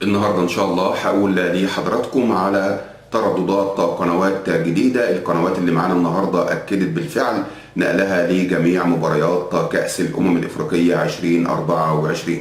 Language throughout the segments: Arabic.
النهارده ان شاء الله هقول لحضراتكم على ترددات قنوات جديده. القنوات اللي معانا النهارده اكدت بالفعل نقلها لجميع مباريات كأس الامم الافريقيه 2024.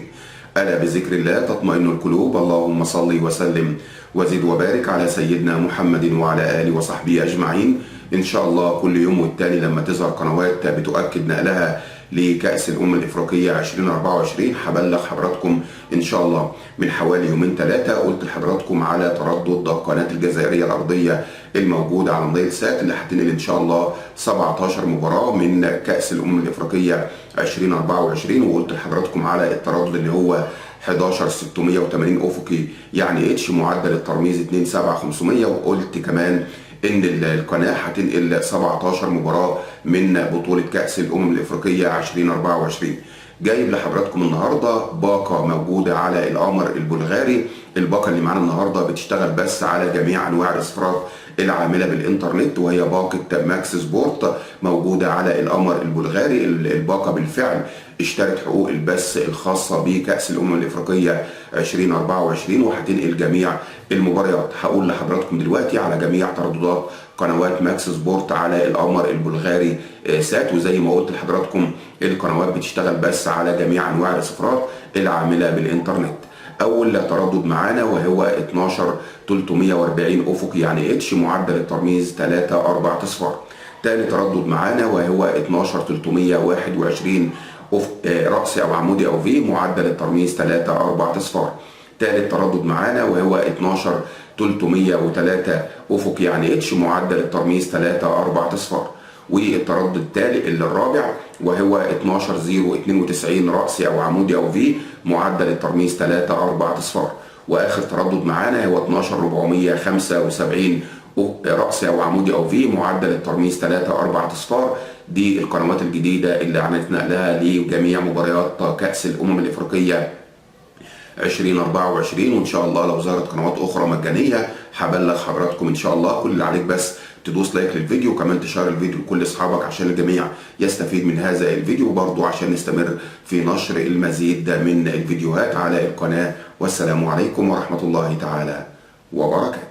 الا بذكر الله تطمئن القلوب. اللهم صل وسلم وزد وبارك على سيدنا محمد وعلى اله وصحبه اجمعين. ان شاء الله كل يوم والتاني لما تظهر قنوات بتؤكد نقلها لكأس الأمم الإفريقية 2024 هبلغ حضراتكم إن شاء الله. من حوالي يومين ثلاثة قلت لحضراتكم على تردد قناة الجزائرية الأرضية الموجودة على نايل سات اللي هتنقل إن شاء الله 17 مباراة من كأس الأمم الإفريقية 2024، وقلت لحضراتكم على التردد اللي هو 11680 أفقي يعني اتش معدل الترميز 27500، وقلت كمان ان القناه هتنقل 17 مباراه من بطوله كاس الامم الافريقيه 2024. جايب لحضراتكم النهارده باقه موجوده على القمر البلغاري. الباقه اللي معانا النهارده بتشتغل بس على جميع انواع الاصفارات العامله بالانترنت، وهي باقه ماكس سبورت موجوده على القمر البلغاري. الباقه بالفعل اشترت حقوق البث الخاصه بكاس الامم الافريقيه 2024 وهتنقل جميع المباريات. هقول لحضراتكم دلوقتي على جميع ترددات قنوات ماكس سبورت على القمر البلغاري سات، وزي ما قلت لحضراتكم القنوات بتشتغل بس على جميع انواع الاصفارات العامله بالانترنت. اول تردد معانا وهو 12340 افق يعني اتش معدل الترميز 3 اصفار. تاني تردد معانا وهو 12321 رأسي او عمودي او في معدل الترميز 3 اصفار. تالت تردد معانا وهو 12303 افق يعني اتش معدل الترميز 3 اصفار. والتردد التالي الرابع وهو 12092 رأسي او عمودي او في معدل الترميز 3 اصفار. واخر تردد معانا هو 12475 رأسي او عمودي او في معدل الترميز 3 اصفار. دي القنوات الجديده اللي اعلنت نقلها لجميع مباريات كأس الامم الافريقيه 2024، وان شاء الله لو ظهرت قنوات اخرى مجانيه هبلغ حضراتكم ان شاء الله. كل اللي عليك بس تدوس لايك للفيديو وكمان تشير الفيديو لكل اصحابك عشان الجميع يستفيد من هذا الفيديو، وبرضه عشان نستمر في نشر المزيد من الفيديوهات على القناه. والسلام عليكم ورحمه الله تعالى وبركاته.